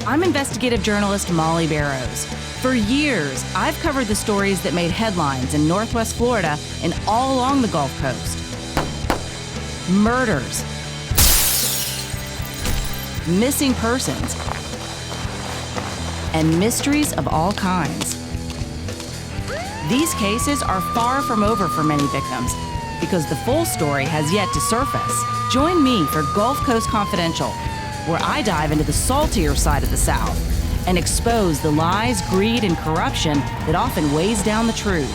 I'm investigative journalist Molly Barrows. For years, I've covered the stories that made headlines in Northwest Florida and all along the Gulf Coast. Murders, missing persons, and mysteries of all kinds. These cases are far from over for many victims because the full story has yet to surface. Join me for Gulf Coast Confidential, where I dive into the saltier side of the South and expose the lies, greed, and corruption that often weighs down the truth.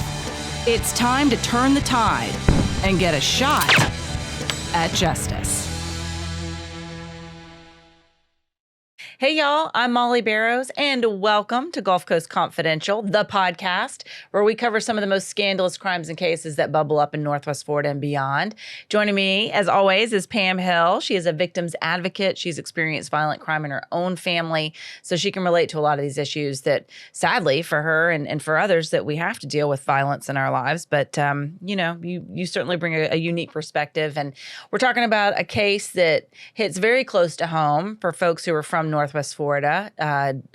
It's time to turn the tide and get a shot at justice. Hey y'all, I'm Molly Barrows, and welcome to Gulf Coast Confidential, the podcast, where we cover some of the most scandalous crimes and cases that bubble up in Northwest Florida and beyond. Joining me, as always, is Pam Hill. She is a victim's advocate. She's experienced violent crime in her own family, so she can relate to a lot of these issues that, sadly, for her and for others, that we have to deal with violence in our lives. But, you certainly bring a unique perspective, and we're talking about a case that hits very close to home for folks who are from Northwest Florida.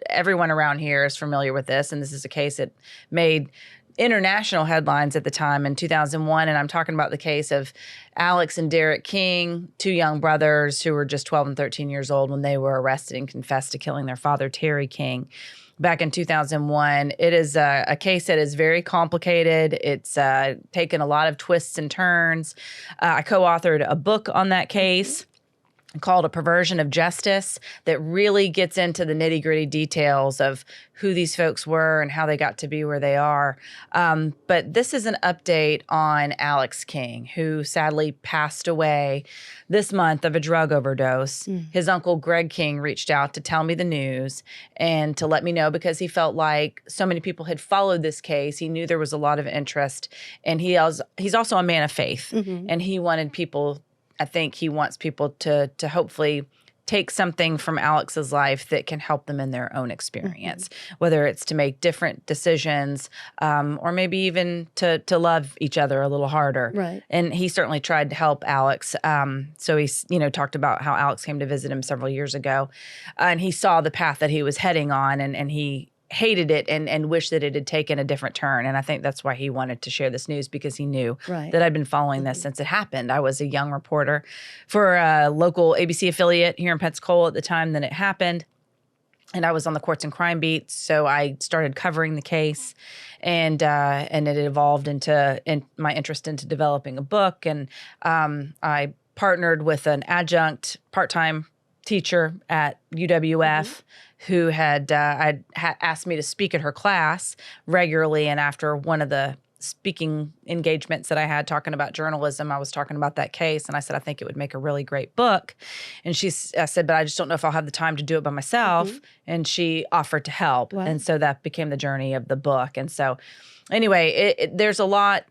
Everyone around here is familiar with this, and this is a case that made international headlines at the time in 2001, and I'm talking about the case of Alex and Derek King, two young brothers who were just 12 and 13 years old when they were arrested and confessed to killing their father, Terry King, back in 2001. It is a case that is very complicated. It's taken a lot of twists and turns. I co-authored a book on that case called A Perversion of Justice that really gets into the nitty-gritty details of who these folks were and how they got to be where they are. But this is an update on Alex King, who sadly passed away this month of a drug overdose. His uncle, Greg King, reached out to tell me the news and to let me know because he felt like so many people had followed this case. He knew there was a lot of interest, and he's also a man of faith, and he wanted people, I think he wants people to hopefully take something from Alex's life that can help them in their own experience, whether it's to make different decisions or maybe even to love each other a little harder. Right. And he certainly tried to help Alex. So he's, talked about how Alex came to visit him several years ago, and he saw the path that he was heading on, and he hated it and wished that it had taken a different turn. And I think that's why he wanted to share this news, because he knew that I'd been following this since it happened. I was a young reporter for a local ABC affiliate here in Pensacola at the time that it happened. And I was on the courts and crime beat, so I started covering the case, and it evolved into my interest into developing a book. And I partnered with an adjunct part-time teacher at UWF who had asked me to speak at her class regularly. And after one of the speaking engagements that I had talking about journalism, I was talking about that case. And I said, I think it would make a really great book. And I said, but I just don't know if I'll have the time to do it by myself. And she offered to help. Wow. And so that became the journey of the book. And so anyway, there's a lot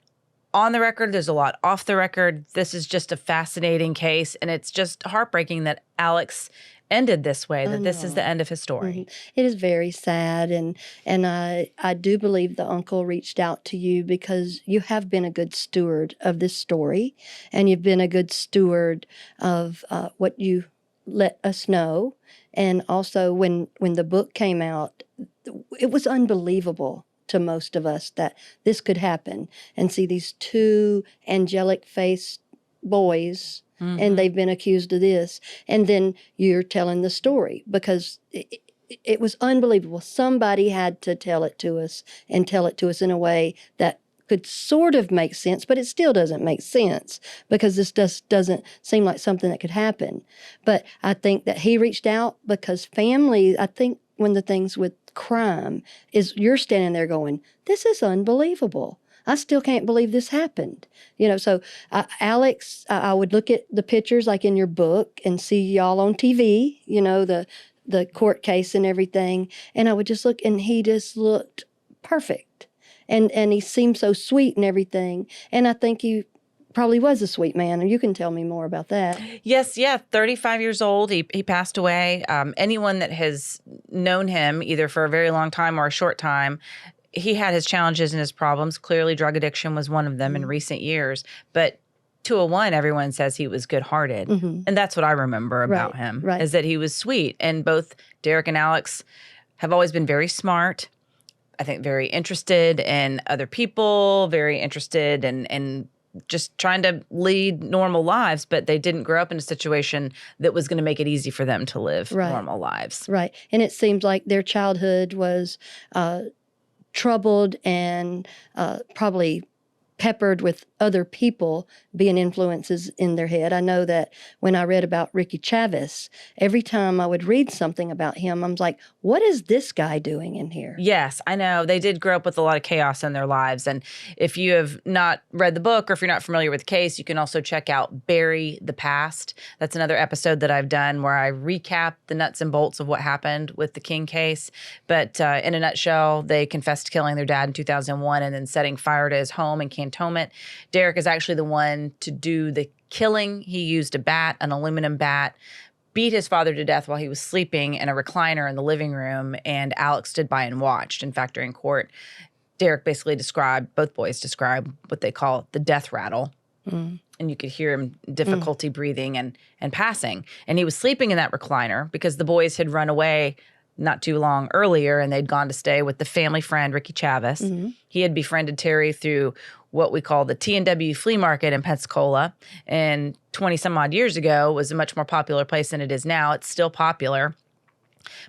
on the record. There's a lot off the record. This is just a fascinating case. And it's just heartbreaking that Alex ended this way, that this is the end of his story. It is very sad, and I do believe the uncle reached out to you because you have been a good steward of this story, and you've been a good steward of what you let us know. And also when the book came out, it was unbelievable to most of us that this could happen, and see these two angelic-faced boys, and they've been accused of this. And then you're telling the story because it was unbelievable. Somebody had to tell it to us, and tell it to us in a way that could sort of make sense, but it still doesn't make sense because this just doesn't seem like something that could happen. But I think that he reached out because family, I think one of the things with crime is you're standing there going, this is unbelievable. I still can't believe this happened. So Alex, I would look at the pictures like in your book and see y'all on TV, the court case and everything. And I would just look, and he just looked perfect. And he seemed so sweet and everything. And I think he probably was a sweet man. And you can tell me more about that. Yes, 35 years old. He passed away. Anyone that has known him either for a very long time or a short time, he had his challenges and his problems. Clearly, drug addiction was one of them in recent years. But 201, everyone says he was good-hearted. And that's what I remember about him, is that he was sweet. And both Derek and Alex have always been very smart, I think very interested in other people, very interested in just trying to lead normal lives, but they didn't grow up in a situation that was going to make it easy for them to live normal lives. Right. And it seems like their childhood was troubled and probably peppered with other people being influences in their head. I know that when I read about Ricky Chavis, every time I would read something about him, I was like, what is this guy doing in here? Yes, I know. They did grow up with a lot of chaos in their lives. And if you have not read the book or if you're not familiar with the case, you can also check out Bury the Past. That's another episode that I've done where I recap the nuts and bolts of what happened with the King case. But in a nutshell, they confessed to killing their dad in 2001 and then setting fire to his home in Cantonment. Derek is actually the one to do the killing. He used a bat, an aluminum bat, beat his father to death while he was sleeping in a recliner in the living room, and Alex stood by and watched. In fact, during court, Derek basically both boys described what they call the death rattle. And you could hear him difficulty breathing and passing. And he was sleeping in that recliner because the boys had run away not too long earlier, and they'd gone to stay with the family friend, Ricky Chavis. He had befriended Terry through what we call the T&W flea market in Pensacola. And 20 some odd years ago was a much more popular place than it is now. It's still popular.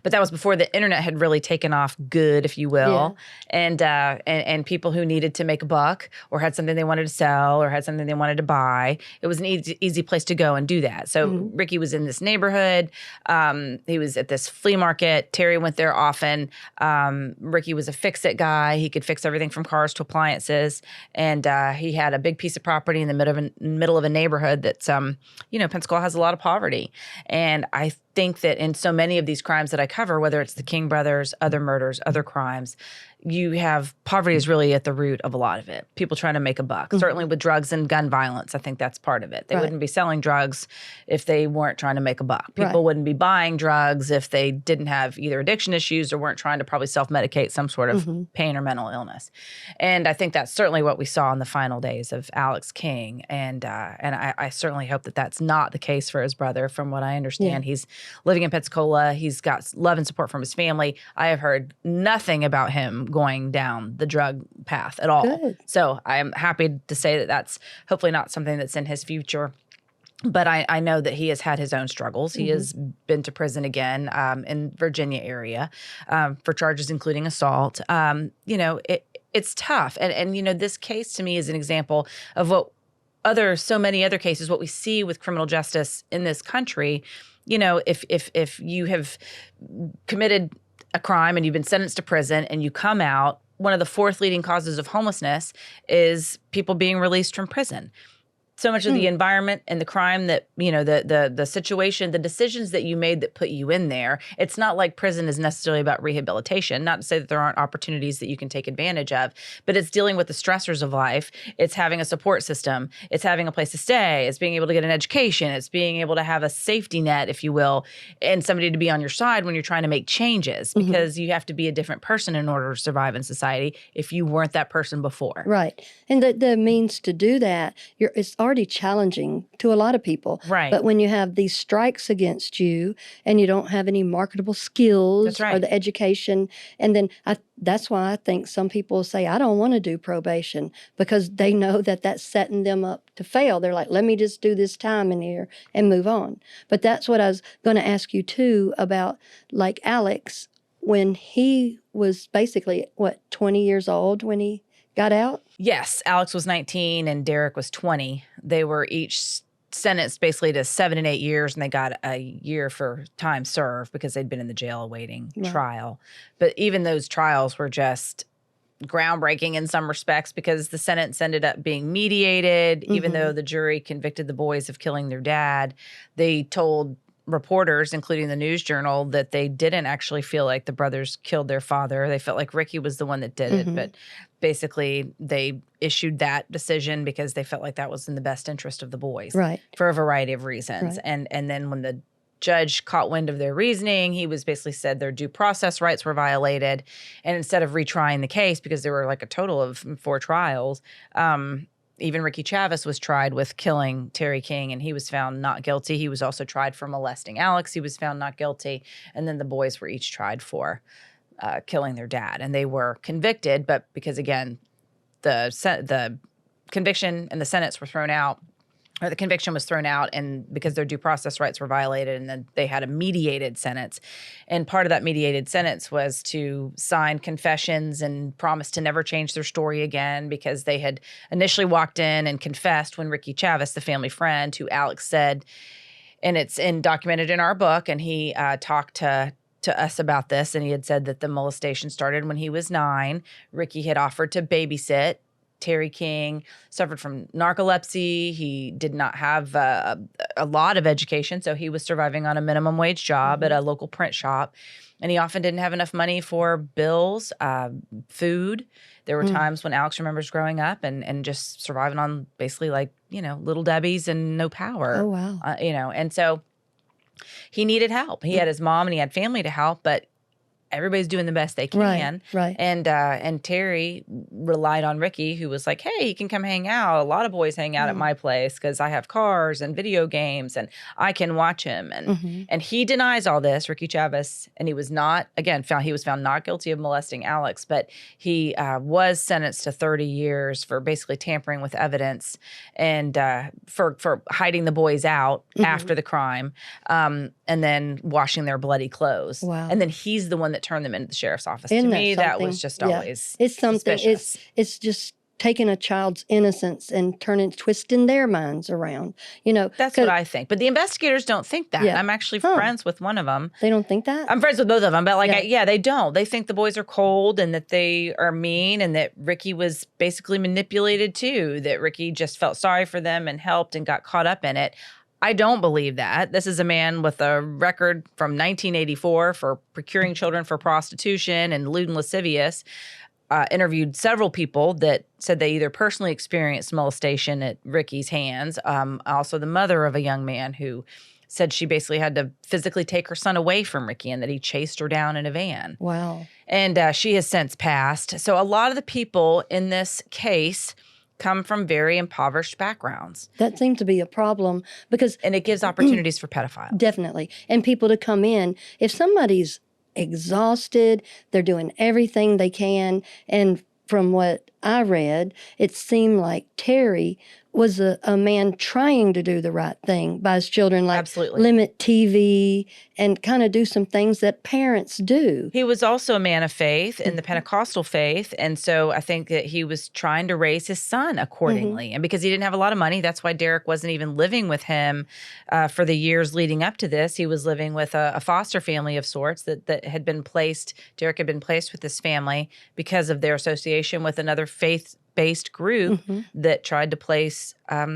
But that was before the internet had really taken off good, if you will. Yeah. And people who needed to make a buck or had something they wanted to sell or had something they wanted to buy, it was an easy place to go and do that. So Ricky was in this neighborhood. He was at this flea market. Terry went there often. Ricky was a fix-it guy. He could fix everything from cars to appliances. And he had a big piece of property in the middle of a neighborhood that's, Pensacola has a lot of poverty. And I think that in so many of these crimes that I cover, whether it's the King brothers, other murders, other crimes, you have poverty is really at the root of a lot of it. People trying to make a buck. Certainly with drugs and gun violence, I think that's part of it. They wouldn't be selling drugs if they weren't trying to make a buck. People wouldn't be buying drugs if they didn't have either addiction issues or weren't trying to probably self-medicate some sort of pain or mental illness. And I think that's certainly what we saw in the final days of Alex King. And I certainly hope that that's not the case for his brother. From what I understand, he's living in Pensacola. He's got love and support from his family. I have heard nothing about him going down the drug path at all. Good. So I'm happy to say that that's hopefully not something that's in his future. But I know that he has had his own struggles. He has been to prison again in Virginia area for charges including assault. It's tough. And this case to me is an example of what so many other cases, what we see with criminal justice in this country. If you have committed a crime and you've been sentenced to prison and you come out, one of the fourth leading causes of homelessness is people being released from prison. So much of the environment and the crime that, the situation, the decisions that you made that put you in there, it's not like prison is necessarily about rehabilitation. Not to say that there aren't opportunities that you can take advantage of, but it's dealing with the stressors of life. It's having a support system. It's having a place to stay. It's being able to get an education. It's being able to have a safety net, if you will, and somebody to be on your side when you're trying to make changes, because you have to be a different person in order to survive in society if you weren't that person before. Right. And the means to do that, it's already challenging to a lot of people. Right. But when you have these strikes against you and you don't have any marketable skills or the education, and then that's why I think some people say, I don't want to do probation, because they know that that's setting them up to fail. They're like, let me just do this time in here and move on. But that's what I was going to ask you too about, like Alex, when he was basically, 20 years old when he got out? Yes, Alex was 19 and Derek was 20. They were each sentenced basically to 7 and 8 years, and they got a year for time served because they'd been in the jail awaiting trial. But even those trials were just groundbreaking in some respects because the sentence ended up being mediated. Even though the jury convicted the boys of killing their dad, they told reporters, including the News Journal, that they didn't actually feel like the brothers killed their father. They felt like Ricky was the one that did it. But basically, they issued that decision because they felt like that was in the best interest of the boys for a variety of reasons. And then when the judge caught wind of their reasoning, he was basically said their due process rights were violated. And instead of retrying the case, because there were like a total of 4 trials, even Ricky Chavis was tried with killing Terry King, and he was found not guilty. He was also tried for molesting Alex. He was found not guilty. And then the boys were each tried for killing their dad. And they were convicted, but because, again, the conviction and the sentence were thrown out, or the conviction was thrown out, and because their due process rights were violated, and then they had a mediated sentence. And part of that mediated sentence was to sign confessions and promise to never change their story again, because they had initially walked in and confessed when Ricky Chavis, the family friend who Alex said, and it's documented in our book, and he talked to us about this, and he had said that the molestation started when he was 9. Ricky had offered to babysit. Terry King suffered from narcolepsy. He did not have a lot of education, so he was surviving on a minimum wage job at a local print shop. And he often didn't have enough money for bills, food. There were times when Alex remembers growing up and just surviving on basically like, Little Debbie's and no power. Oh, wow. And so he needed help. He had his mom and he had family to help, but everybody's doing the best they can. Right. And Terry relied on Ricky, who was like, hey, you can come hang out. A lot of boys hang out at my place because I have cars and video games and I can watch him. And he denies all this, Ricky Chavis, and he was not, again, he was found not guilty of molesting Alex, but he was sentenced to 30 years for basically tampering with evidence and for hiding the boys out after the crime, and then washing their bloody clothes. Wow. And then he's the one that turned them into the sheriff's office. Isn't To me, that something? was just Yeah. always It's something. suspicious. It's just taking a child's innocence and twisting their minds around. That's what I think. But the investigators don't think that. Yeah. I'm actually friends with one of them. They don't think that. I'm friends with both of them, but Yeah. they don't. They think the boys are cold and that they are mean and that Ricky was basically manipulated too, that Ricky just felt sorry for them and helped and got caught up in it. I don't believe that. This is a man with a record from 1984 for procuring children for prostitution and lewd and lascivious. Interviewed several people that said they either personally experienced molestation at Ricky's hands. Also, the mother of a young man who said she basically had to physically take her son away from Ricky and that he chased her down in a van. Wow. And she has since passed. So a lot of the people in this case come from very impoverished backgrounds. That seems to be a problem because And it gives opportunities for pedophiles. definitely, and people to come in. If somebody's exhausted, they're doing everything they can, and from what I read, it seemed like Terry was a man trying to do the right thing by his children, like Absolutely. limit TV and kind of do some things that parents do. He was also a man of faith in the Pentecostal faith. And so I think that he was trying to raise his son accordingly. And because he didn't have a lot of money, that's why Derek wasn't even living with him for the years leading up to this. He was living with a foster family of sorts that had been placed, Derek had been placed with this family because of their association with another faith-based group that tried to place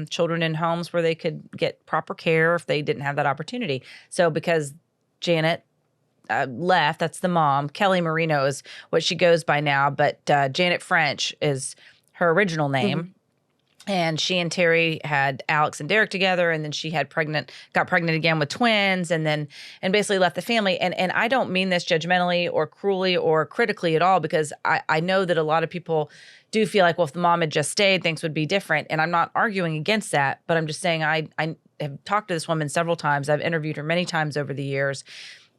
children in homes where they could get proper care if they didn't have that opportunity. So because Janet left, that's the mom. Kelly Marino is what she goes by now, but Janet French is her original name. And she and Terry had Alex and Derek together, and then she got pregnant again with twins, and basically left the family. And I don't mean this judgmentally or cruelly or critically at all, because I know that a lot of people do feel like, well, if the mom had just stayed, things would be different. And I'm not arguing against that, but I'm just saying I have talked to this woman several times. I've interviewed her many times over the years.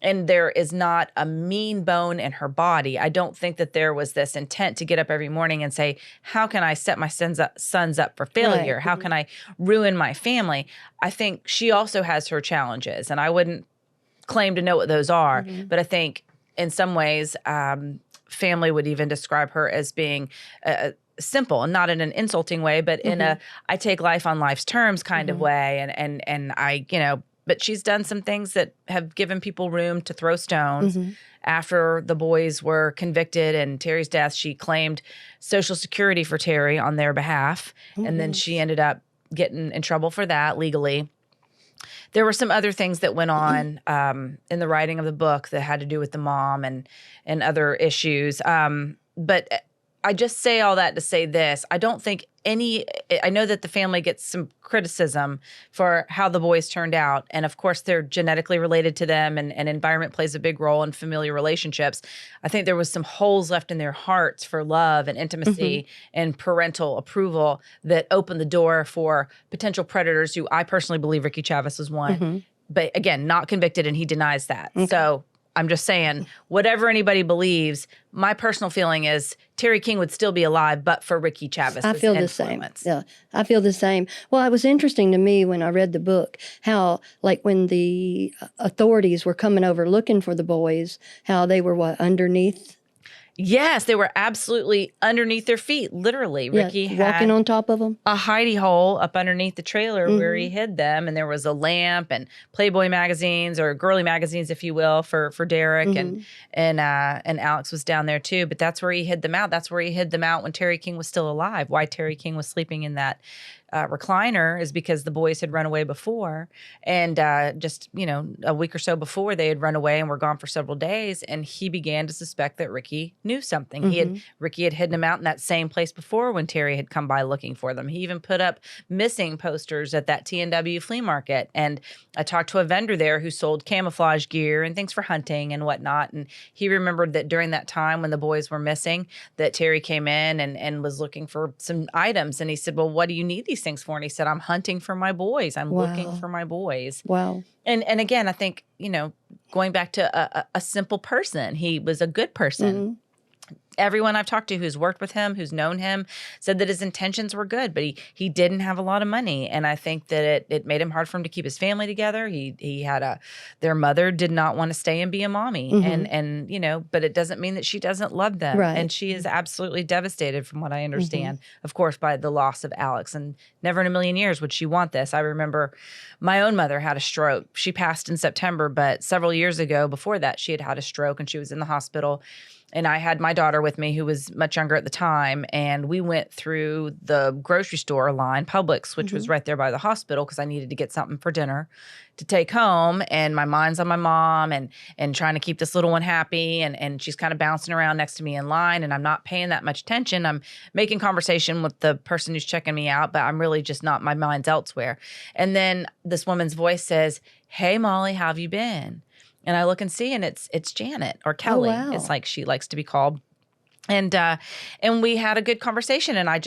And there is not a mean bone in her body. I don't think that there was this intent to get up every morning and say, how can I set my sons up for failure? Right. How can I ruin my family? I think she also has her challenges, and I wouldn't claim to know what those are. But I think in some ways, family would even describe her as being simple, and not in an insulting way, but in a I take life on life's terms kind of way. And I, but she's done some things that have given people room to throw stones. After the boys were convicted and Terry's death, she claimed Social Security for Terry on their behalf. And then she ended up getting in trouble for that legally. There were some other things that went on in the writing of the book that had to do with the mom and other issues. But I just say all that to say this. I don't think I know that the family gets some criticism for how the boys turned out. And of course, they're genetically related to them, and environment plays a big role in familiar relationships. I think there was some holes left in their hearts for love and intimacy and parental approval that opened the door for potential predators, who I personally believe Ricky Chavis was one. But again, not convicted, and he denies that. So I'm just saying, whatever anybody believes, my personal feeling is Terry King would still be alive, but for Ricky Chavis' I feel influence. the same. Yeah, I feel the same. Well, it was interesting to me when I read the book how, like, when the authorities were coming over looking for the boys, how they were underneath. Yes, they were absolutely underneath their feet, literally. Ricky walking had on top of them. a hidey hole up underneath the trailer where he hid them, and there was a lamp and Playboy magazines, or girly magazines, if you will, for Derek, and Alex was down there too. But that's where he hid them out. That's where he hid them out when Terry King was still alive. Why Terry King was sleeping in that recliner is because the boys had run away before, and just a week or so before, they had run away and were gone for several days, and he began to suspect that Ricky knew something. Ricky had hidden them out in that same place before when Terry had come by looking for them. He even put up missing posters at that T&W flea market, and I talked to a vendor there who sold camouflage gear and things for hunting and whatnot, and he remembered that during that time when the boys were missing, that Terry came in and was looking for some items, and he said, well, what do you need these things for? And he said, I'm hunting for my boys. I'm looking for my boys. Wow. And again, I think, going back to a simple person, he was a good person. Everyone I've talked to who's worked with him, who's known him, said that his intentions were good, but he didn't have a lot of money. And I think that it made him hard for him to keep his family together. He had their mother did not want to stay and be a mommy. And but it doesn't mean that she doesn't love them. Right. And she is absolutely devastated, from what I understand, of course, by the loss of Alex. And never in a million years would she want this. I remember my own mother had a stroke. She passed in September, but several years ago before that, she had a stroke and she was in the hospital. And I had my daughter with me, who was much younger at the time, and we went through the grocery store line, Publix, which was right there by the hospital, because I needed to get something for dinner to take home. And my mind's on my mom and trying to keep this little one happy. And she's kind of bouncing around next to me in line, and I'm not paying that much attention. I'm making conversation with the person who's checking me out, but I'm really just not, my mind's elsewhere. And then this woman's voice says, "Hey, Molly, how have you been?" And I look and see, and it's Janet, or Kelly. Oh, wow. It's like she likes to be called. And we had a good conversation, and I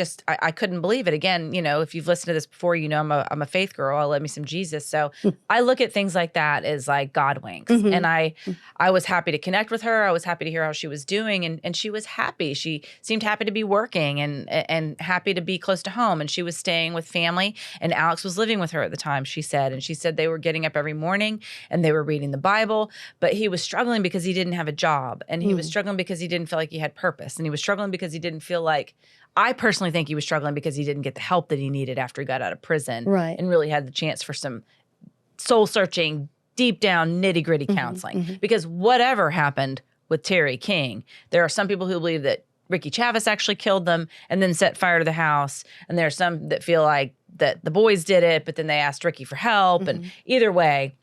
couldn't believe it. Again, if you've listened to this before, I'm a faith girl. I love me some Jesus. So I look at things like that as like God winks. And I was happy to connect with her. I was happy to hear how she was doing, and she was happy. She seemed happy to be working and happy to be close to home. And she was staying with family, and Alex was living with her at the time, she said. And she said they were getting up every morning and they were reading the Bible, but he was struggling because he didn't have a job, and he was struggling because he didn't feel like he had purpose. And he was struggling because he didn't feel like, I personally think he was struggling because he didn't get the help that he needed after he got out of prison. Right. And really had the chance for some soul searching, deep down, nitty gritty counseling. Because whatever happened with Terry King, there are some people who believe that Ricky Chavis actually killed them and then set fire to the house. And there are some that feel like that the boys did it, but then they asked Ricky for help. And either way,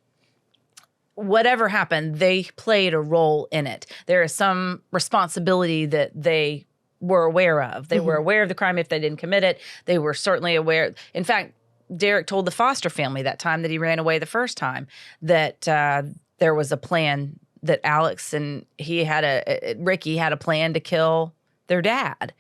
whatever happened, they played a role in it. There is some responsibility that they were aware of. They were aware of the crime if they didn't commit it. They were certainly aware. In fact, Derek told the foster family that time that he ran away the first time that there was a plan, that Alex and Ricky had a plan to kill their dad.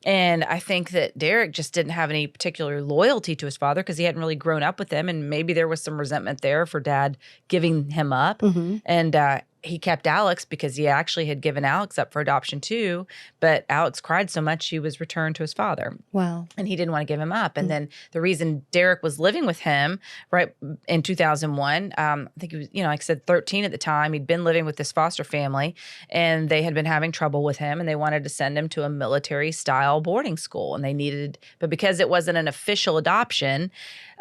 And I think that Derek just didn't have any particular loyalty to his father because he hadn't really grown up with him. And maybe there was some resentment there for dad giving him up. And he kept Alex because he actually had given Alex up for adoption too. But Alex cried so much he was returned to his father. Wow. And he didn't want to give him up. And then the reason Derek was living with him right in 2001, I think he was, like I said, 13 at the time. He'd been living with this foster family, and they had been having trouble with him, and they wanted to send him to a military style boarding school. And but because it wasn't an official adoption,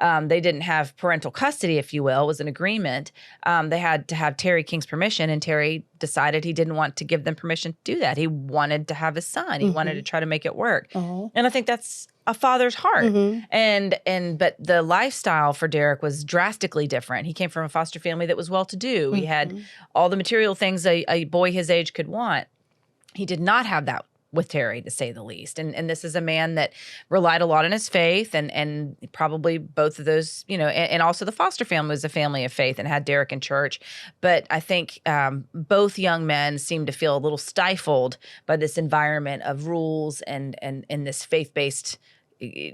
they didn't have parental custody, if you will. It was an agreement. They had to have Terry King's permission, and Terry decided he didn't want to give them permission to do that. He wanted to have his son. He wanted to try to make it work. And I think that's a father's heart. But the lifestyle for Derek was drastically different. He came from a foster family that was well-to-do. He had all the material things a boy his age could want. He did not have that with Terry, to say the least. And this is a man that relied a lot on his faith, and probably both of those, and also the foster family was a family of faith and had Derek in church. But I think both young men seemed to feel a little stifled by this environment of rules and this faith-based,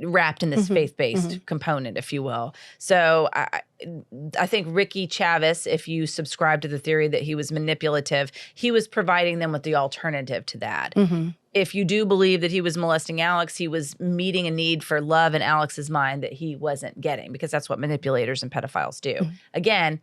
wrapped in this faith-based component, if you will. So I think Ricky Chavis, if you subscribe to the theory that he was manipulative, he was providing them with the alternative to that. If you do believe that he was molesting Alex, he was meeting a need for love in Alex's mind that he wasn't getting, because that's what manipulators and pedophiles do. Again,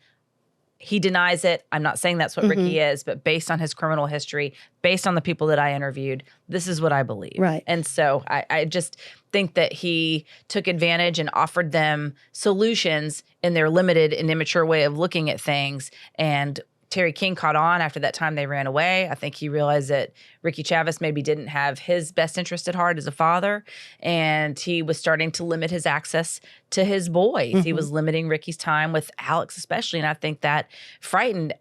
he denies it. I'm not saying that's what Ricky is, but based on his criminal history, based on the people that I interviewed, this is what I believe. Right. And so I just think that he took advantage and offered them solutions in their limited and immature way of looking at things. And Terry King caught on after that time they ran away. I think he realized that Ricky Chavis maybe didn't have his best interest at heart as a father, and he was starting to limit his access to his boys. He was limiting Ricky's time with Alex especially, and I think that frightened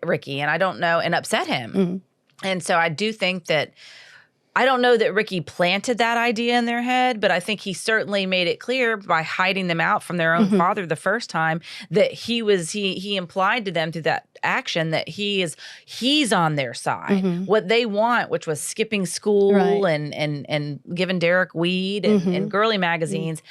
Ricky, and I don't know, and upset him. And so I do think that, I don't know that Ricky planted that idea in their head, but I think he certainly made it clear by hiding them out from their own father the first time that he implied to them through that action that he's on their side. What they want, which was skipping school and giving Derek weed and girly magazines,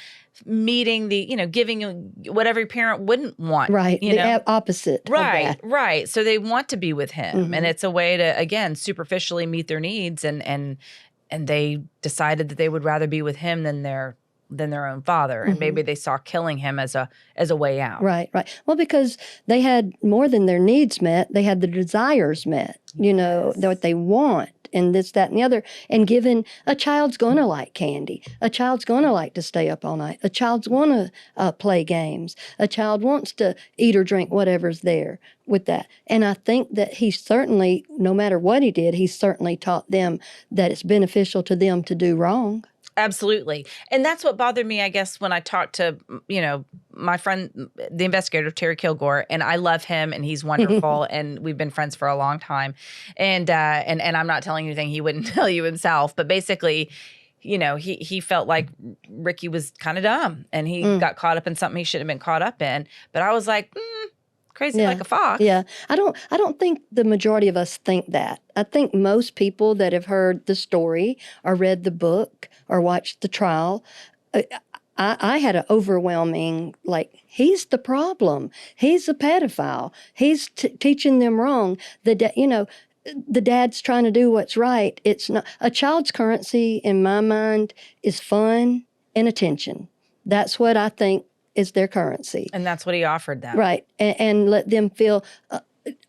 meeting giving what every parent wouldn't want. Right. The opposite. Right. Right. So they want to be with him. And it's a way to, again, superficially meet their needs. And they decided that they would rather be with him than their own father. And maybe they saw killing him as a way out. Right. Well, because they had more than their needs met, they had the desires met, what they want. And this, that, and the other. And given a child's going to like candy. A child's going to like to stay up all night. A child's going to play games. A child wants to eat or drink whatever's there with that. And I think that he certainly, no matter what he did, he certainly taught them that it's beneficial to them to do wrong. Absolutely. And that's what bothered me, I guess, when I talked to, my friend, the investigator, Terry Kilgore, and I love him and he's wonderful and we've been friends for a long time. And I'm not telling you anything he wouldn't tell you himself, but basically, he felt like Ricky was kind of dumb and he got caught up in something he shouldn't have been caught up in. But I was like, crazy like a fox. Yeah. I don't think the majority of us think that. I think most people that have heard the story or read the book or watched the trial, I had an overwhelming, he's the problem. He's a pedophile. He's teaching them wrong. The dad's trying to do what's right. It's not. A child's currency, in my mind, is fun and attention. That's what I think is their currency. And that's what he offered them. Right. And let them feel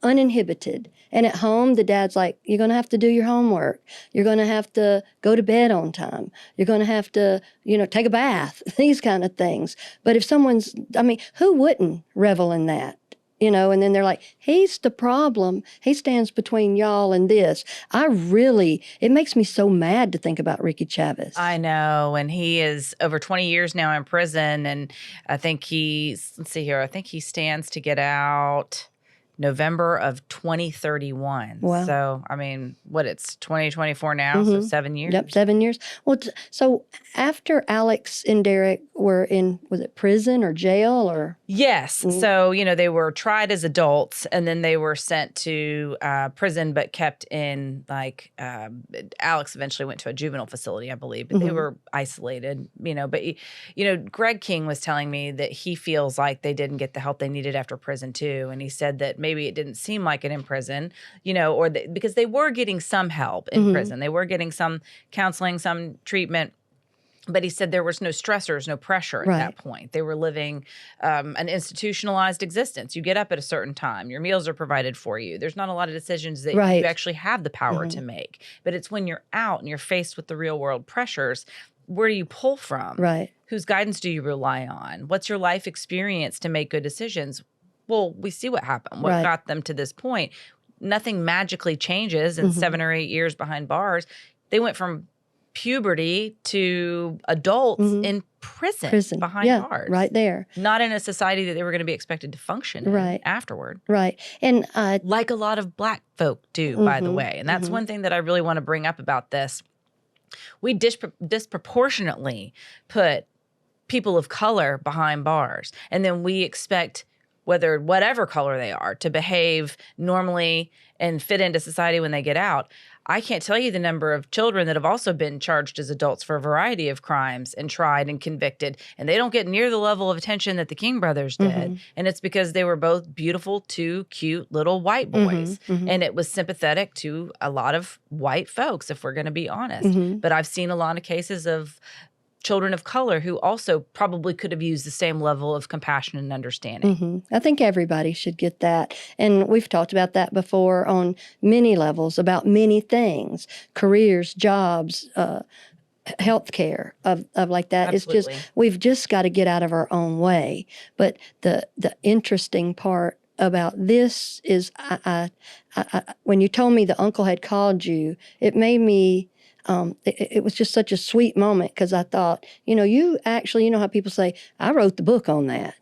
uninhibited. And at home, the dad's like, you're going to have to do your homework. You're going to have to go to bed on time. You're going to have to, take a bath, these kind of things. But if who wouldn't revel in that? And then they're like, he's the problem. He stands between y'all and this. It makes me so mad to think about Ricky Chavis. I know. And he is over 20 years now in prison. And I think he stands to get out November of 2031. Wow. So, it's 2024 now, so 7 years. Yep, 7 years. Well, so after Alex and Derek were in, was it prison or jail or? Yes. So, they were tried as adults and then they were sent to prison, but kept in Alex eventually went to a juvenile facility, I believe, but they were isolated, but, Greg King was telling me that he feels like they didn't get the help they needed after prison too. And he said that maybe it didn't seem like it in prison, because they were getting some help in prison. They were getting some counseling, some treatment. But he said there was no stressors, no pressure at that point. They were living an institutionalized existence. You get up at a certain time. Your meals are provided for you. There's not a lot of decisions that you actually have the power to make. But it's when you're out and you're faced with the real world pressures, where do you pull from? Right. Whose guidance do you rely on? What's your life experience to make good decisions? Well, we see what happened, what got them to this point. Nothing magically changes in 7 or 8 years behind bars. They went from puberty to adults in prison behind bars. Right there. Not in a society that they were going to be expected to function in afterward. Right. And like a lot of Black folk do, by the way. And that's one thing that I really want to bring up about this. We disproportionately put people of color behind bars. And then we expect whatever color they are to behave normally and fit into society when they get out. I can't tell you the number of children that have also been charged as adults for a variety of crimes and tried and convicted, and they don't get near the level of attention that the King brothers did. And it's because they were both beautiful, two cute little white boys. And it was sympathetic to a lot of white folks, if we're going to be honest. But I've seen a lot of cases of children of color who also probably could have used the same level of compassion and understanding. I think everybody should get that. And we've talked about that before on many levels about many things, careers, jobs, healthcare, of like that. Absolutely. It's just, we've just got to get out of our own way. But the interesting part about this is when you told me the uncle had called you, it made me, it was just such a sweet moment because I thought, you actually, how people say, I wrote the book on that.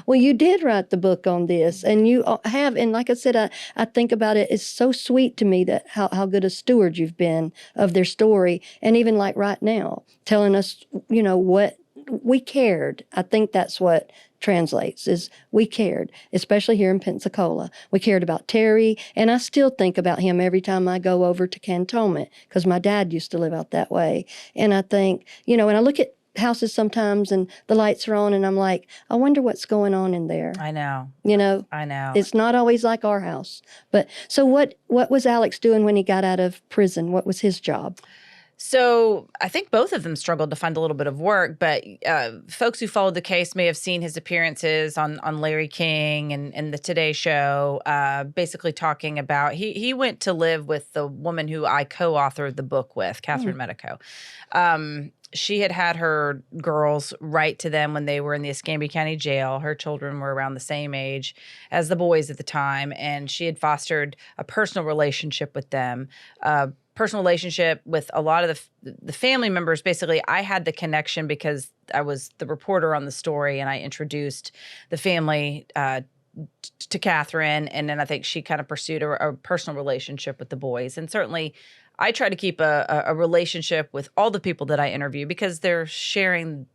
Well, you did write the book on this, and you have. And like I said, I think about it. It's so sweet to me that how good a steward you've been of their story. And even like right now, telling us, what we cared. I think that's what translates is we cared, especially here in Pensacola. We cared about Terry, and I still think about him every time I go over to Cantonment because my dad used to live out that way. And I think, and I look at houses sometimes and the lights are on and I'm like, I wonder what's going on in there. I know. I know. It's not always like our house. But so what was Alex doing when he got out of prison? What was his job? So I think both of them struggled to find a little bit of work, but folks who followed the case may have seen his appearances on Larry King and the Today Show, basically talking about he went to live with the woman who I co-authored the book with, Catherine Medico. She had her girls write to them when they were in the Escambia County Jail. Her children were around the same age as the boys at the time, and she had fostered a personal relationship with them. Personal relationship with a lot of the family members. Basically, I had the connection because I was the reporter on the story and I introduced the family to Catherine. And then I think she kind of pursued a personal relationship with the boys. And certainly I try to keep a relationship with all the people that I interview because they're sharing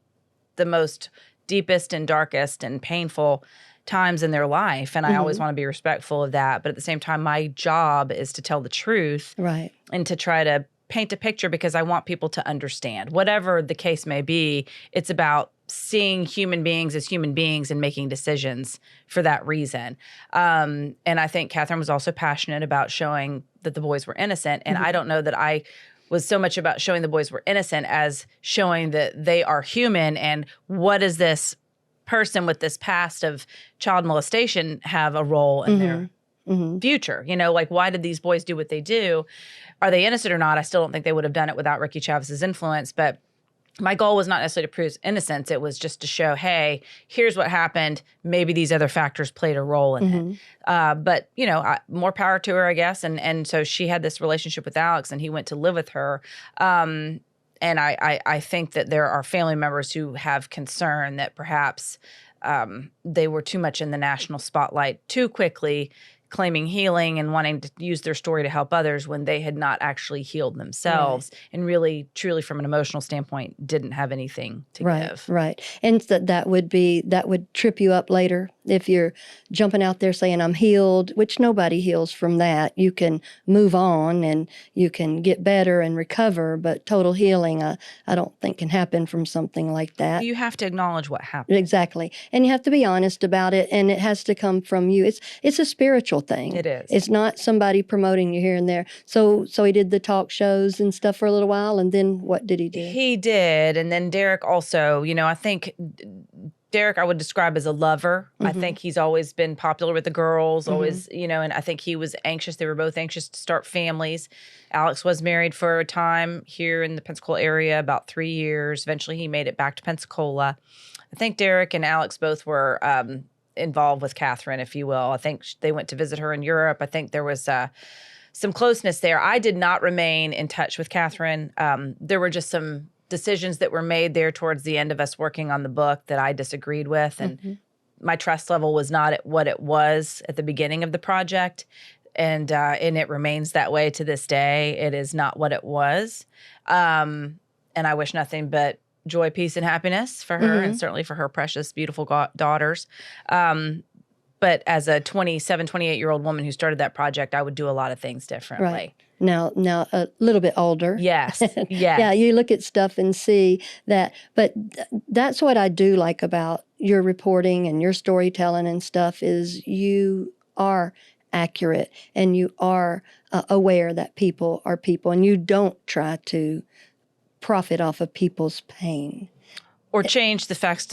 the most deepest and darkest and painful times in their life. And I always want to be respectful of that. But at the same time, my job is to tell the truth. Right. And to try to paint a picture because I want people to understand. Whatever the case may be, it's about seeing human beings as human beings and making decisions for that reason. And I think Catherine was also passionate about showing that the boys were innocent. And I don't know that I was so much about showing the boys were innocent as showing that they are human and what is this person with this past of child molestation have a role in their future. Like why did these boys do what they do? Are they innocent or not? I still don't think they would have done it without Ricky Chavis's influence. But my goal was not necessarily to prove innocence. It was just to show, hey, here's what happened. Maybe these other factors played a role in it. But, more power to her, I guess. And so she had this relationship with Alex and he went to live with her. And I think that there are family members who have concern that perhaps they were too much in the national spotlight too quickly, claiming healing and wanting to use their story to help others when they had not actually healed themselves and really, truly from an emotional standpoint, didn't have anything to give. Right. And that would trip you up later if you're jumping out there saying I'm healed, which nobody heals from that. You can move on and you can get better and recover, but total healing, I don't think can happen from something like that. You have to acknowledge what happened. Exactly. And you have to be honest about it, and it has to come from you. It's a spiritual thing. It is. It's not somebody promoting you here and there. So he did the talk shows and stuff for a little while, and then what did he do? He did, and then Derek also, I think Derek I would describe as a lover. I think he's always been popular with the girls, always, and I think he was anxious. They were both anxious to start families. Alex was married for a time here in the Pensacola area, about 3 years. Eventually he made it back to Pensacola. I think Derek and Alex both were involved with Catherine, if you will. I think they went to visit her in Europe. I think there was some closeness there. I did not remain in touch with Catherine. There were just some decisions that were made there towards the end of us working on the book that I disagreed with. And my trust level was not at what it was at the beginning of the project. And it remains that way to this day. It is not what it was. And I wish nothing but joy, peace, and happiness for her, and certainly for her precious, beautiful daughters. But as a 27, 28-year-old woman who started that project, I would do a lot of things differently. Right. Now a little bit older. Yes. Yes. Yeah, you look at stuff and see that. But that's what I do like about your reporting and your storytelling and stuff is you are accurate and you are aware that people are people and you don't try to profit off of people's pain. Or change the facts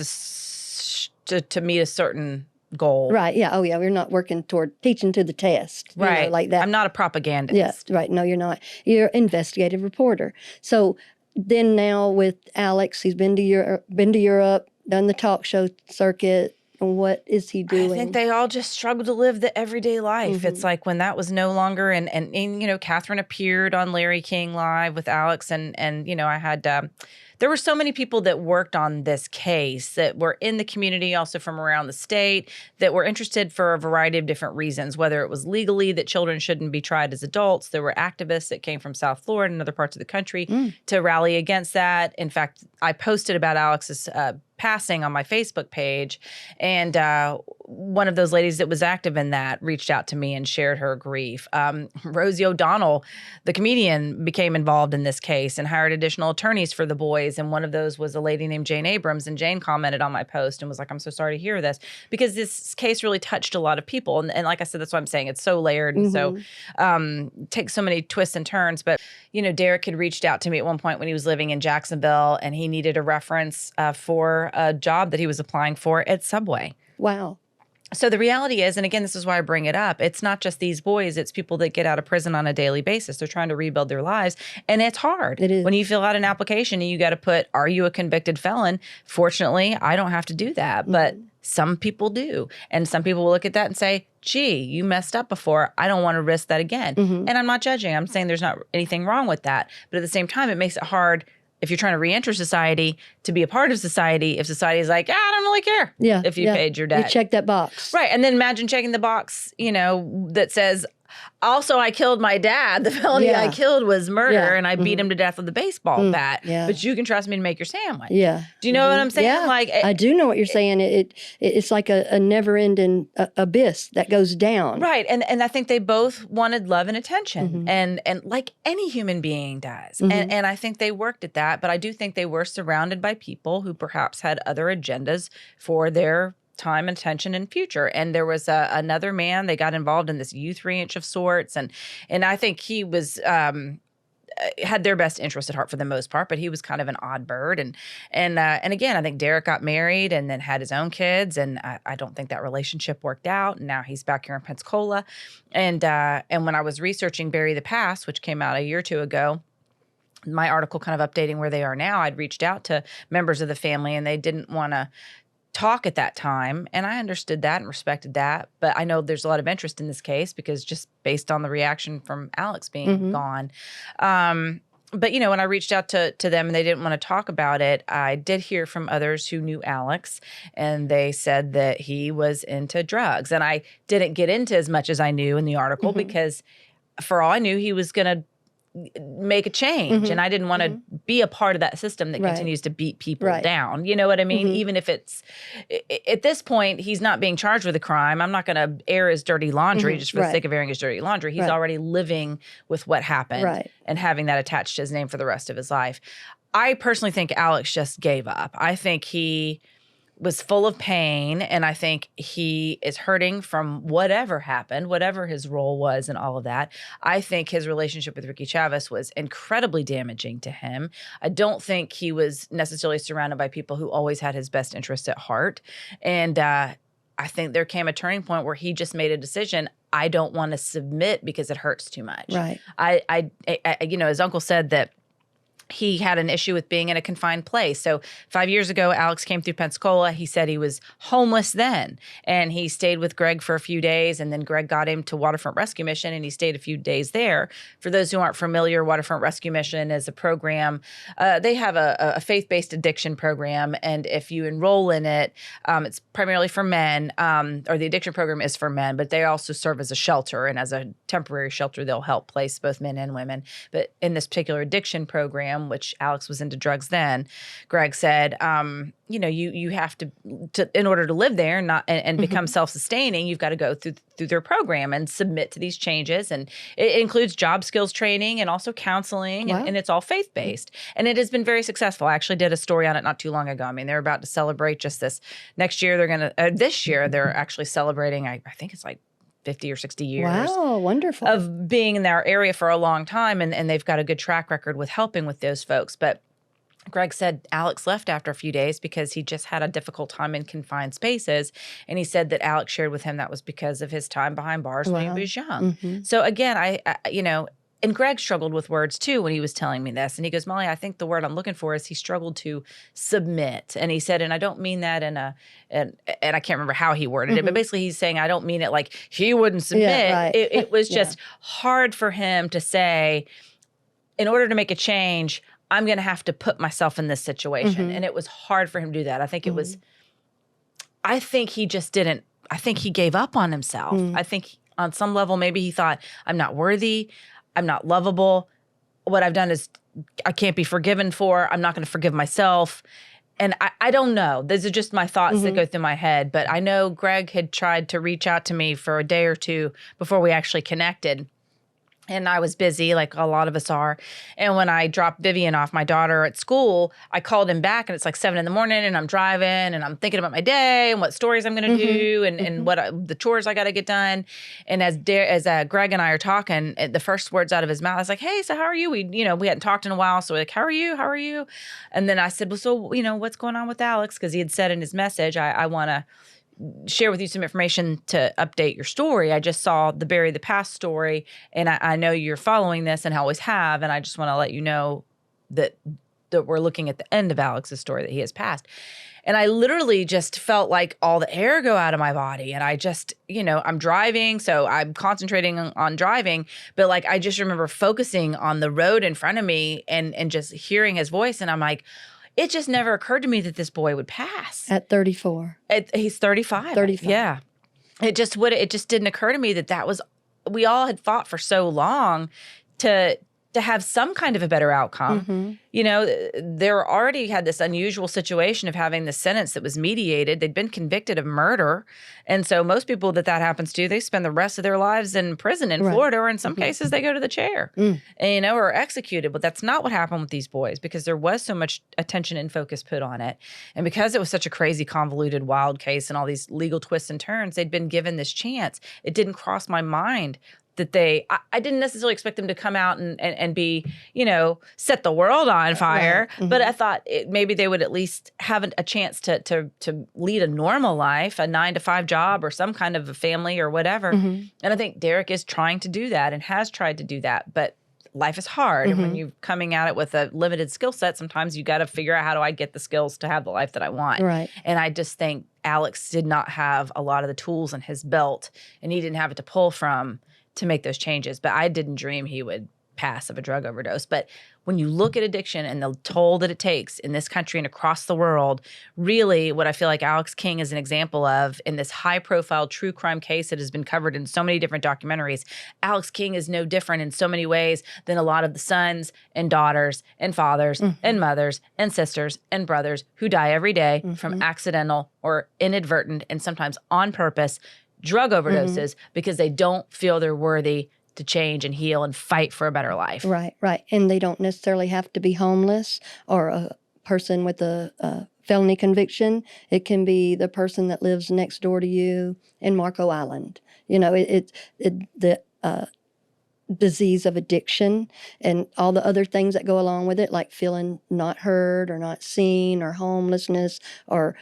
to meet a certain goal. Right. Yeah. Oh, yeah. We're not working toward teaching to the test. Right. Like that. I'm not a propagandist. Yes. Right. No, you're not. You're an investigative reporter. So then now with Alex, he's been to Europe, done the talk show circuit. What is he doing? I think they all just struggle to live the everyday life. It's like when that was no longer, and Catherine appeared on Larry King Live with Alex, and I had. There were so many people that worked on this case that were in the community, also from around the state, that were interested for a variety of different reasons, whether it was legally that children shouldn't be tried as adults. There were activists that came from South Florida and other parts of the country to rally against that. In fact, I posted about Alex's passing on my Facebook page, and one of those ladies that was active in that reached out to me and shared her grief. Rosie O'Donnell, the comedian, became involved in this case and hired additional attorneys for the boys, and one of those was a lady named Jane Abrams, and Jane commented on my post and was like, I'm so sorry to hear this, because this case really touched a lot of people, and like I said, that's what I'm saying, it's so layered and so takes so many twists and turns. But Derek had reached out to me at one point when he was living in Jacksonville, and he needed a reference for a job that he was applying for at Subway. Wow. So the reality is, and again, this is why I bring it up, it's not just these boys, it's people that get out of prison on a daily basis. They're trying to rebuild their lives, and it's hard. It is. When you fill out an application and you got to put, are you a convicted felon? Fortunately, I don't have to do that, but some people do. And some people will look at that and say, gee, you messed up before. I don't want to risk that again. And I'm not judging. I'm saying there's not anything wrong with that. But at the same time, it makes it hard if you're trying to reenter society to be a part of society, if society is like, I don't really care if you paid your debt. You check that box. Right. And then imagine checking the box, that says, also, I killed my dad. The felony I killed was murder, and I beat him to death with a baseball bat. Yeah. But you can trust me to make your sandwich. Yeah. Do you know what I'm saying? Yeah. Like, I do know what you're saying. It's like a never-ending abyss that goes down. Right. And I think they both wanted love and attention, and like any human being does. And I think they worked at that. But I do think they were surrounded by people who perhaps had other agendas for their time and attention and future. And there was another man, they got involved in this youth ranch of sorts. And I think he was had their best interest at heart for the most part, but he was kind of an odd bird. And again, I think Derek got married and then had his own kids. And I don't think that relationship worked out. And now he's back here in Pensacola. And when I was researching Bury the Past, which came out a year or two ago, my article kind of updating where they are now, I'd reached out to members of the family and they didn't want to talk at that time, and I understood that and respected that. But I know there's a lot of interest in this case because just based on the reaction from Alex being gone. But when I reached out to them and they didn't want to talk about it, I did hear from others who knew Alex, and they said that he was into drugs. And I didn't get into as much as I knew in the article because for all I knew, he was going to make a change. And I didn't want to be a part of that system that continues to beat people down. You know what I mean? Even if it's, at this point, he's not being charged with a crime. I'm not going to air his dirty laundry just for the sake of airing his dirty laundry. He's already living with what happened and having that attached to his name for the rest of his life. I personally think Alex just gave up. I think he was full of pain, and I think he is hurting from whatever happened, whatever his role was and all of that. I think his relationship with Ricky Chavis was incredibly damaging to him. I don't think he was necessarily surrounded by people who always had his best interests at heart. And I think there came a turning point where he just made a decision. I don't want to submit because it hurts too much. Right. I his uncle said that he had an issue with being in a confined place. So 5 years ago, Alex came through Pensacola. He said he was homeless then, and he stayed with Greg for a few days, and then Greg got him to Waterfront Rescue Mission, and he stayed a few days there. For those who aren't familiar, Waterfront Rescue Mission is a program. They have a faith-based addiction program, and if you enroll in it, it's primarily for men, or the addiction program is for men, but they also serve as a shelter, and as a temporary shelter, they'll help place both men and women. But in this particular addiction program, time, which Alex was into drugs then, Greg said, you have to in order to live there and become self-sustaining, you've got to go through their program and submit to these changes. And it includes job skills training and also counseling, Wow. and it's all faith-based. And it has been very successful. I actually did a story on it not too long ago. I mean, they're about to celebrate just this. Next year, this year, they're actually celebrating, I think it's like 50 or 60 years. Wow, wonderful. Of being in their area for a long time. And they've got a good track record with helping with those folks. But Greg said Alex left after a few days because he just had a difficult time in confined spaces. And he said that Alex shared with him that was because of his time behind bars when he was young. So again, I and Greg struggled with words too when he was telling me this. And he goes, Molly, I think the word I'm looking for is he struggled to submit. And he said, and I don't mean that and I can't remember how he worded it, but basically he's saying, I don't mean it like he wouldn't submit. Yeah, right. It was just hard for him to say, in order to make a change, I'm going to have to put myself in this situation. And it was hard for him to do that. I think it was, I think he just didn't, I think he gave up on himself. I think on some level, maybe he thought, I'm not worthy. I'm not lovable. What I've done is I can't be forgiven for. I'm not going to forgive myself. And I don't know. These are just my thoughts that go through my head. But I know Greg had tried to reach out to me for a day or two before we actually connected. And I was busy, like a lot of us are. And when I dropped Vivian off, my daughter, at school, I called him back, and it's like 7 a.m. and I'm driving and I'm thinking about my day and what stories I'm going to do and what the chores I got to get done. And as Greg and I are talking, the first words out of his mouth, I was like, "Hey, so how are you? We hadn't talked in a while, so we're like, how are you? How are you?" And then I said, "Well, so what's going on with Alex?" Because he had said in his message, I want to share with you some information to update your story. I just saw the Bury the Past story, and I know you're following this and always have, and I just want to let you know that we're looking at the end of Alex's story, that he has passed. And I literally just felt like all the air go out of my body. And I just, I'm driving, so I'm concentrating on driving, but like I just remember focusing on the road in front of me and just hearing his voice, and I'm like, it just never occurred to me that this boy would pass. At 34. He's 35. 35. Yeah. It just didn't occur to me that was, we all had fought for so long to have some kind of a better outcome. They already had this unusual situation of having the sentence that was mediated. They'd been convicted of murder. And so most people that happens to, they spend the rest of their lives in prison in Florida, or in some cases they go to the chair, or executed. But that's not what happened with these boys, because there was so much attention and focus put on it. And because it was such a crazy, convoluted, wild case and all these legal twists and turns, they'd been given this chance. It didn't cross my mind that I didn't necessarily expect them to come out and be, set the world on fire. Right. But I thought maybe they would at least have a chance to lead a normal life, a 9-to-5 job, or some kind of a family or whatever. And I think Derek is trying to do that and has tried to do that. But life is hard. And when you're coming at it with a limited skill set, sometimes you got to figure out, how do I get the skills to have the life that I want? Right. And I just think Alex did not have a lot of the tools in his belt, and he didn't have it to pull from to make those changes. But I didn't dream he would pass of a drug overdose. But when you look at addiction and the toll that it takes in this country and across the world, really what I feel like Alex King is an example of in this high-profile true crime case that has been covered in so many different documentaries, Alex King is no different in so many ways than a lot of the sons and daughters and fathers and mothers and sisters and brothers who die every day from accidental or inadvertent and sometimes on purpose drug overdoses because they don't feel they're worthy to change and heal and fight for a better life. Right, right. And they don't necessarily have to be homeless or a person with a felony conviction. It can be the person that lives next door to you in Marco Island. The disease of addiction and all the other things that go along with it, like feeling not heard or not seen or homelessness or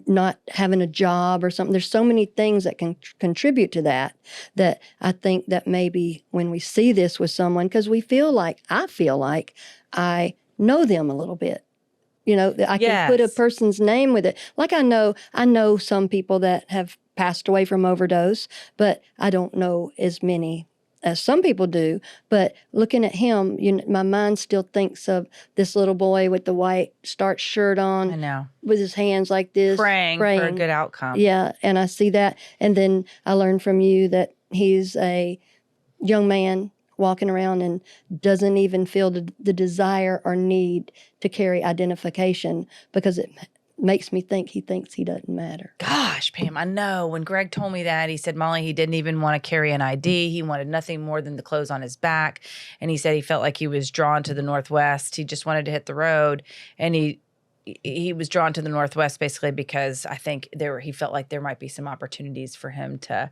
not having a job or something. There's so many things that can contribute to that I think that maybe when we see this with someone, because I feel like I know them a little bit. I can put a person's name with it. Like I know some people that have passed away from overdose, but I don't know as many as some people do. But looking at him, my mind still thinks of this little boy with the white starched shirt on. I know. With his hands like this. Praying for a good outcome. Yeah, and I see that. And then I learned from you that he's a young man walking around and doesn't even feel the desire or need to carry identification because it makes me think he thinks he doesn't matter. Gosh, Pam, I know. When Greg told me that, he said, Molly, he didn't even want to carry an ID. He wanted nothing more than the clothes on his back. And he said he felt like he was drawn to the Northwest. He just wanted to hit the road. And he was drawn to the Northwest basically because I think he felt like there might be some opportunities for him to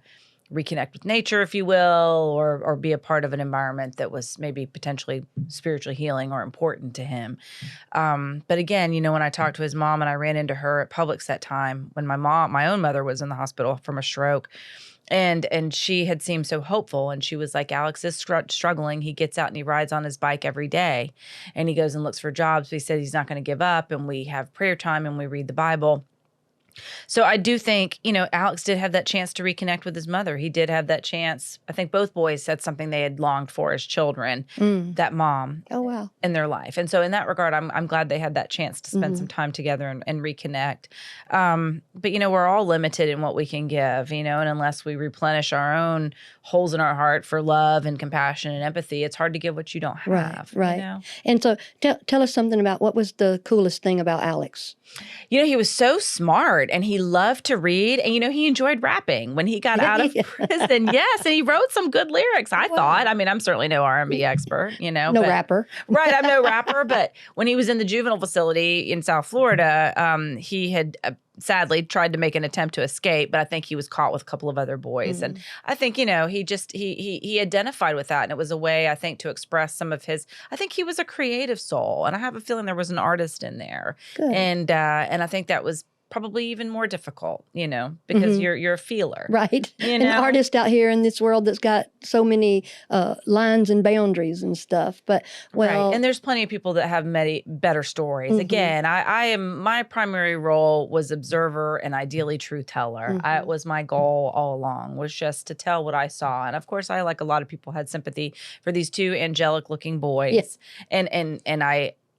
reconnect with nature, if you will, or be a part of an environment that was maybe potentially spiritually healing or important to him. But again, when I talked to his mom and I ran into her at Publix that time when my own mother was in the hospital from a stroke, and she had seemed so hopeful, and she was like, Alex is struggling. He gets out and he rides on his bike every day, and he goes and looks for jobs. But he said he's not going to give up, and we have prayer time and we read the Bible. So I do think, Alex did have that chance to reconnect with his mother. He did have that chance. I think both boys said something they had longed for as children, that mom in their life. And so in that regard, I'm glad they had that chance to spend some time together and reconnect. But, we're all limited in what we can give, and unless we replenish our own holes in our heart for love and compassion and empathy, it's hard to give what you don't have. Right. And so tell us something about what was the coolest thing about Alex? He was so smart and he loved to read and, he enjoyed rapping when he got out of prison. Yes. And he wrote some good lyrics, I thought. I mean, I'm certainly no R&B expert, No rapper. Right. I'm no rapper. But when he was in the juvenile facility in South Florida, he had sadly tried to make an attempt to escape, but I think he was caught with a couple of other boys. And I think, he identified with that. And it was a way, I think, to express some of I think he was a creative soul. And I have a feeling there was an artist in there. Good. And I think that was probably even more difficult, because you're a feeler. Right. An artist out here in this world that's got so many lines and boundaries and stuff. But, right. And there's plenty of people that have many better stories. Again, my primary role was observer and ideally truth teller. It was my goal all along, was just to tell what I saw. And of course, I, like a lot of people, had sympathy for these two angelic looking boys. Yes. And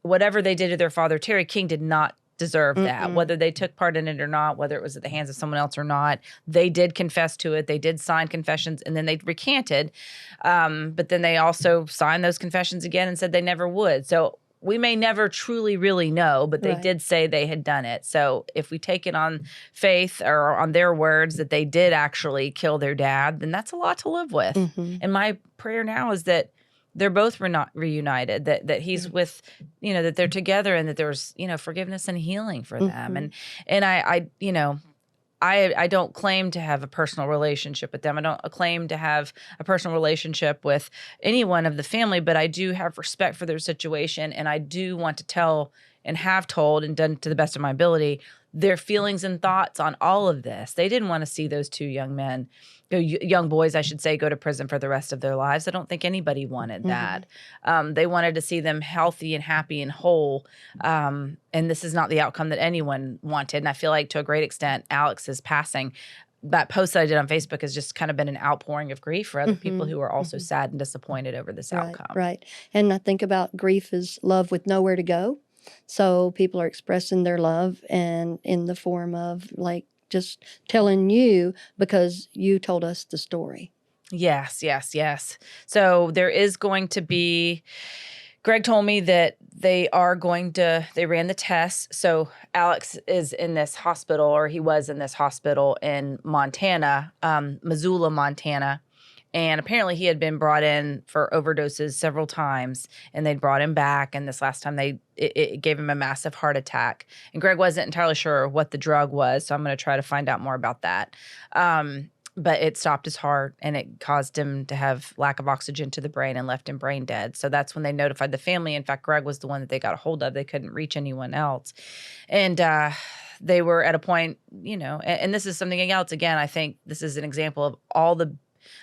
whatever they did to their father, Terry King did not deserve that, whether they took part in it or not, whether it was at the hands of someone else or not. They did confess to it. They did sign confessions, and then they recanted. But then they also signed those confessions again and said they never would. So we may never truly really know, but they did say they had done it. So if we take it on faith or on their words that they did actually kill their dad, then that's a lot to live with. And my prayer now is that they're both reunited, that he's with, that they're together, and that there's, forgiveness and healing for them. And I don't claim to have a personal relationship with them. I don't claim to have a personal relationship with anyone of the family, but I do have respect for their situation. And I do want to tell, and have told and done to the best of my ability, their feelings and thoughts on all of this. They didn't want to see those two young boys, I should say, go to prison for the rest of their lives. I don't think anybody wanted that. They wanted to see them healthy and happy and whole. And this is not the outcome that anyone wanted. And I feel like, to a great extent, Alex's passing, that post that I did on Facebook, has just kind of been an outpouring of grief for other people who are also sad and disappointed over this outcome. Right. And I think about grief as love with nowhere to go. So people are expressing their love, and in the form of, like, just telling you because you told us the story. Yes. So there is going to be, Greg told me that they ran the tests. So Alex is in this hospital, or he was in this hospital in Montana, Missoula, Montana. And apparently he had been brought in for overdoses several times, and they'd brought him back. And this last time it gave him a massive heart attack. And Greg wasn't entirely sure what the drug was, so I'm going to try to find out more about that. But it stopped his heart, and it caused him to have lack of oxygen to the brain and left him brain dead. So that's when they notified the family. In fact, Greg was the one that they got a hold of. They couldn't reach anyone else. And they were at a point, and this is something else. Again, I think this is an example of all the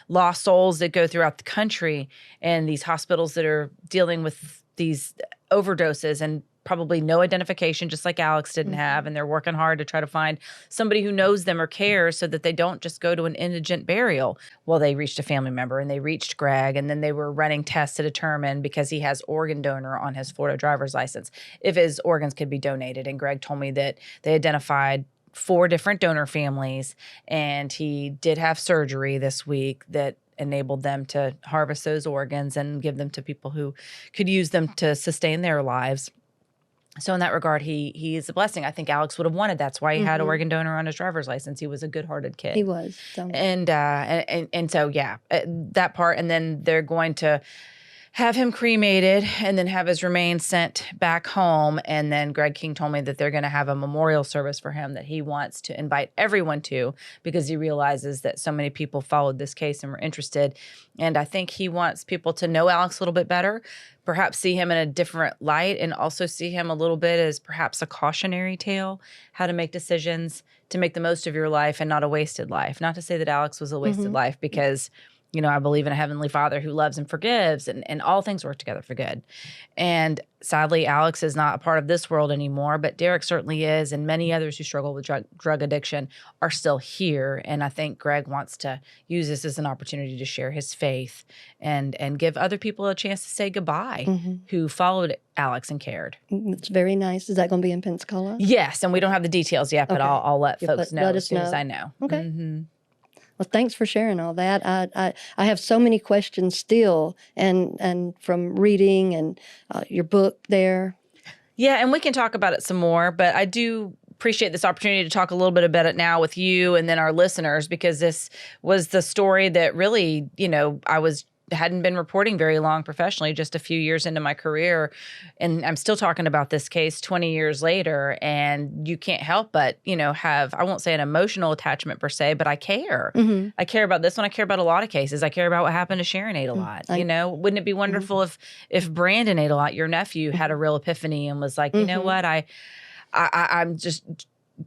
lost souls that go throughout the country, and these hospitals that are dealing with these overdoses and probably no identification, just like Alex didn't have. And they're working hard to try to find somebody who knows them or cares, so that they don't just go to an indigent burial. Well, they reached a family member, and they reached Greg, and then they were running tests to determine, because he has organ donor on his Florida driver's license, if his organs could be donated. And Greg told me that they identified 4 different donor families, and he did have surgery this week that enabled them to harvest those organs and give them to people who could use them to sustain their lives. So in that regard, he is a blessing. I think Alex would have wanted. That's why he had organ donor on his driver's license. He was a good-hearted kid. He was. So. And so, yeah, that part. And then they're going to have him cremated and then have his remains sent back home. And then Greg King told me that they're going to have a memorial service for him that he wants to invite everyone to, because he realizes that so many people followed this case and were interested. And I think he wants people to know Alex a little bit better, perhaps see him in a different light, and also see him a little bit as perhaps a cautionary tale, how to make decisions to make the most of your life and not a wasted life. Not to say that Alex was a wasted life, because I believe in a Heavenly Father who loves and forgives, and all things work together for good. And sadly, Alex is not a part of this world anymore, but Derek certainly is, and many others who struggle with drug addiction are still here. And I think Greg wants to use this as an opportunity to share his faith and give other people a chance to say goodbye who followed Alex and cared. It's very nice. Is that going to be in Pensacola? Yes, and we don't have the details yet, but I'll let folks know let as us soon know. as I know. Okay. Well, thanks for sharing all that. I have so many questions still, and from reading and your book there. Yeah, and we can talk about it some more, but I do appreciate this opportunity to talk a little bit about it now with you and then our listeners, because this was the story that really, hadn't been reporting very long professionally, just a few years into my career. And I'm still talking about this case 20 years later. And you can't help but, have, I won't say an emotional attachment per se, but I care. I care about this one. I care about a lot of cases. I care about what happened to Sharon ate a lot. Wouldn't it be wonderful if Brandon ate a lot, your nephew, had a real epiphany and was like, you know what, I'm just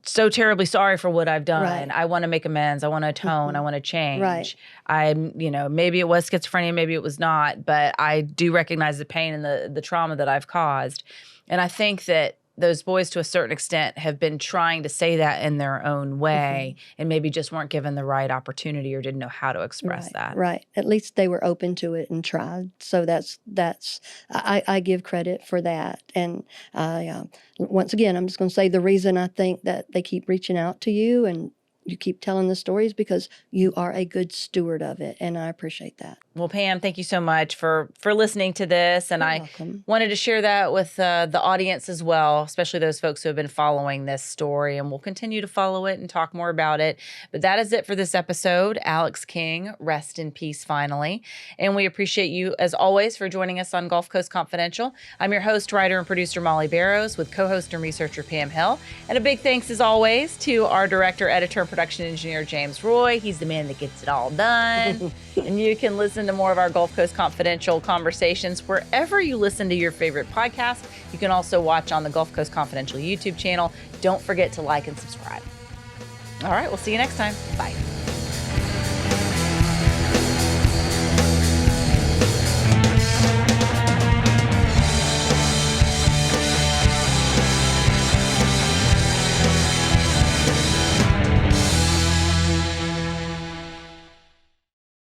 so terribly sorry for what I've done. Right. I want to make amends. I want to atone. I want to change. Right. Maybe it was schizophrenia, maybe it was not, but I do recognize the pain and the trauma that I've caused. And I think that those boys, to a certain extent, have been trying to say that in their own way and maybe just weren't given the right opportunity or didn't know how to express that. Right. At least they were open to it and tried. So I give credit for that. And once again, I'm just going to say the reason I think that they keep reaching out to you and you keep telling the stories because you are a good steward of it, and I appreciate that. Well, Pam, thank you so much for listening to this, and You're welcome. Wanted to share that with the audience as well, especially those folks who have been following this story, and we'll continue to follow it and talk more about it. But that is it for this episode. Alex King, rest in peace finally, and we appreciate you as always for joining us on Gulf Coast Confidential. I'm your host, writer, and producer Molly Barrows, with co-host and researcher Pam Hill, and a big thanks as always to our director, editor, and production engineer James Roy. He's the man that gets it all done. And you can listen to more of our Gulf Coast Confidential conversations wherever you listen to your favorite podcast. You can also watch on the Gulf Coast Confidential YouTube channel. Don't forget to like and subscribe. All right, we'll see you next time. Bye.